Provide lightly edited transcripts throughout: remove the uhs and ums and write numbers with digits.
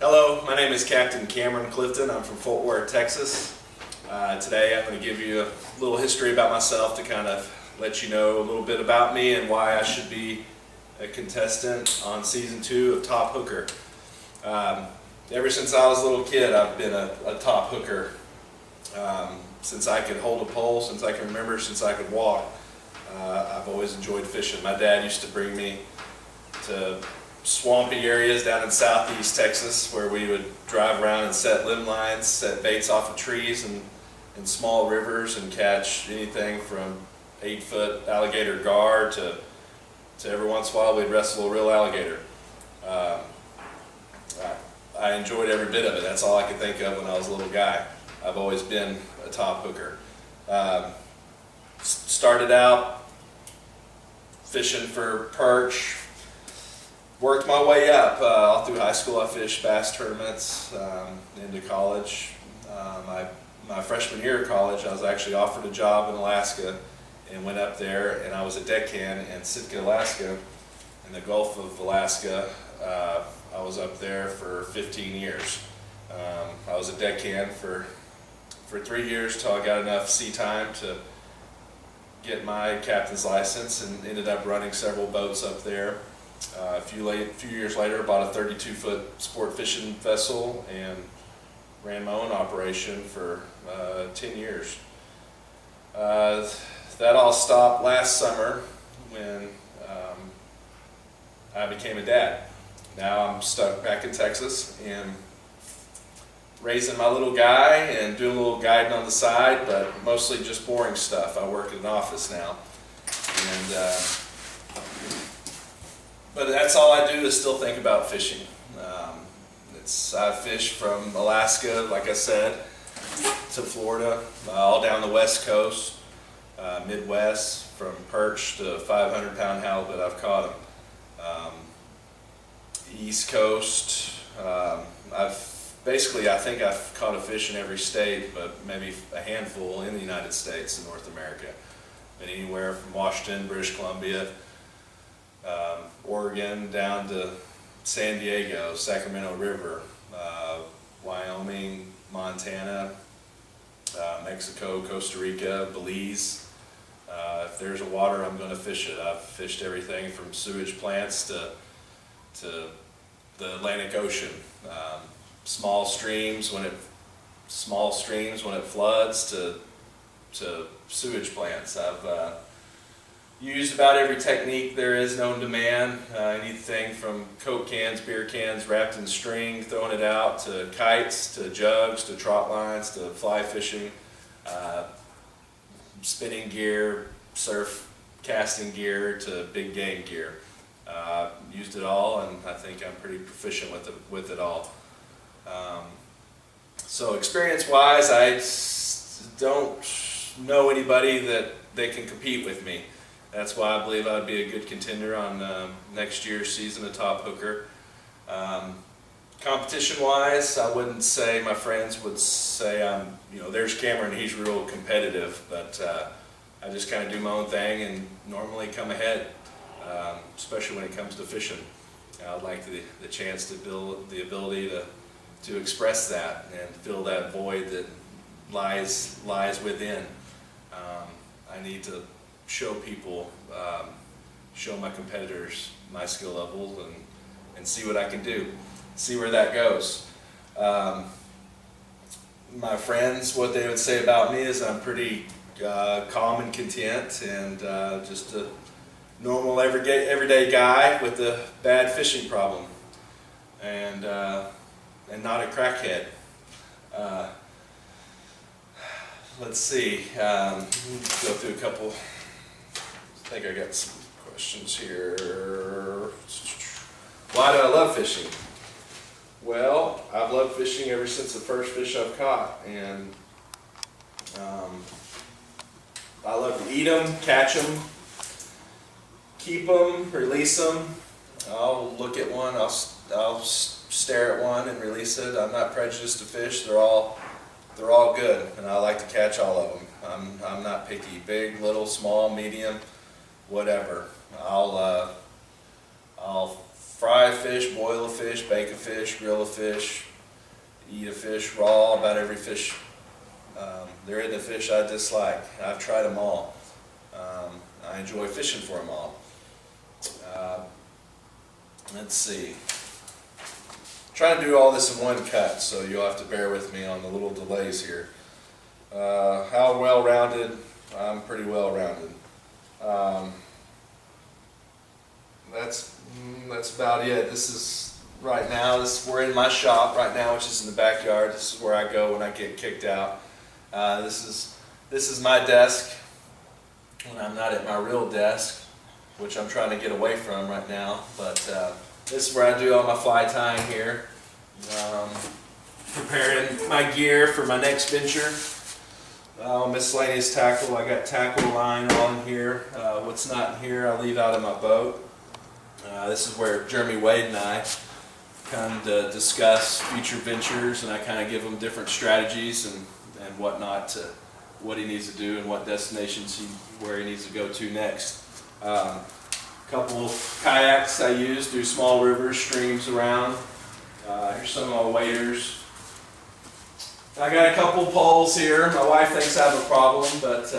Hello, my name is Captain Cameron Clifton. I'm from Fort Worth, Texas. Today I'm going to give you a little history about myself to kind of let you know a little bit about me and why I should be a contestant on Season 2 of Top Hooker. Ever since I was a little kid, I've been a top hooker. Since I could hold a pole, since I can remember, since I could walk, I've always enjoyed fishing. My dad used to bring me to swampy areas down in southeast Texas where we would drive around and set limb lines, set baits off of trees and small rivers and catch anything from 8-foot alligator gar to every once in a while we'd wrestle a real alligator. I enjoyed every bit of it. That's all I could think of when I was a little guy. I've always been a top hooker. Started out fishing for perch. Worked my way up. All through high school I fished bass tournaments, into college. My freshman year of college I was actually offered a job in Alaska and went up there, and I was a deckhand in Sitka, Alaska, in the Gulf of Alaska. I was up there for 15 years. I was a deckhand for 3 years till I got enough sea time to get my captain's license and ended up running several boats up there. A few years later, bought a 32-foot sport fishing vessel and ran my own operation for 10 years. That all stopped last summer when I became a dad. Now I'm stuck back in Texas and raising my little guy and doing a little guiding on the side, but mostly just boring stuff. I work in an office now. But that's all I do is still think about fishing. I fish from Alaska, like I said, to Florida, all down the west coast, Midwest, from perch to 500-pound halibut. I've caught them. East Coast, I think I've caught a fish in every state, but maybe a handful in the United States and North America. Been anywhere from Washington, British Columbia, Oregon down to San Diego, Sacramento River, Wyoming, Montana, Mexico, Costa Rica, Belize. If there's a water, I'm going to fish it. I've fished everything from sewage plants to the Atlantic Ocean. Small streams when it floods to sewage plants. I've used about every technique there is known to man. Anything from Coke cans, beer cans wrapped in string, throwing it out, to kites, to jugs, to trot lines, to fly fishing, spinning gear, surf casting gear, to big game gear. Used it all, and I think I'm pretty proficient with it all. So experience-wise, I don't know anybody that they can compete with me. That's why I believe I'd be a good contender on next year's season of Top Hooker. Competition-wise, I wouldn't say my friends would say there's Cameron, he's real competitive, but I just kind of do my own thing and normally come ahead, especially when it comes to fishing. I'd like the chance to build the ability to express that and fill that void that lies within. I need to show people, show my competitors my skill levels and see what I can do, see where that goes. My friends, what they would say about me is I'm pretty calm and content and just a normal everyday guy with a bad fishing problem and not a crackhead. Let's see, go through a couple. I think I got some questions here. Why do I love fishing? Well, I've loved fishing ever since the first fish I've caught, and I love to eat them, catch them, keep them, release them. I'll look at one, I'll stare at one and release it. I'm not prejudiced to fish. They're all good, and I like to catch all of them. I'm not picky. Big, little, small, medium, whatever. I'll fry a fish, boil a fish, bake a fish, grill a fish, eat a fish raw, about every fish. There isn't a fish I dislike. I've tried them all. I enjoy fishing for them all. Let's see. Trying to do all this in one cut, so you'll have to bear with me on the little delays here. How well-rounded? I'm pretty well-rounded. That's about it. This is right now. We're in my shop right now, which is in the backyard. This is where I go when I get kicked out. This is my desk when I'm not at my real desk, which I'm trying to get away from right now. But this is where I do all my fly tying here. Preparing my gear for my next venture. Miscellaneous tackle. I got tackle line on here. What's not in here I leave out of my boat. This is where Jeremy Wade and I kind of discuss future ventures, and I kind of give him different strategies and whatnot to what he needs to do and what destinations where he needs to go to next. Couple kayaks I use, do small rivers, streams around. Here's some of my waders. I got a couple poles here. My wife thinks I have a problem, but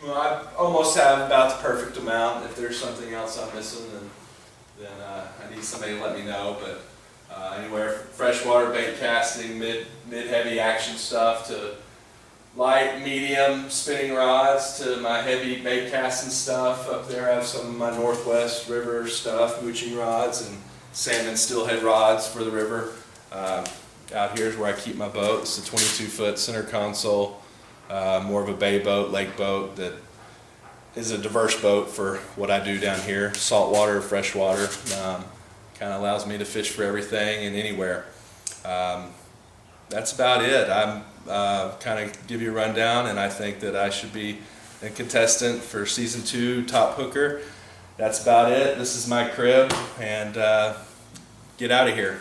I almost have about the perfect amount. If there's something else I'm missing, then I need somebody to let me know. But anywhere from freshwater bait casting, mid-heavy action stuff, to light, medium spinning rods, to my heavy bait casting stuff. Up there I have some of my Northwest River stuff, mooching rods and salmon steelhead rods for the river. Out here is where I keep my boat. It's a 22-foot center console, more of a bay boat, lake boat that is a diverse boat for what I do down here. Saltwater, freshwater, kind of allows me to fish for everything and anywhere. That's about it. I'm kind of give you a rundown, and I think that I should be a contestant for season 2 Top Hooker. That's about it. This is my crib, and get out of here.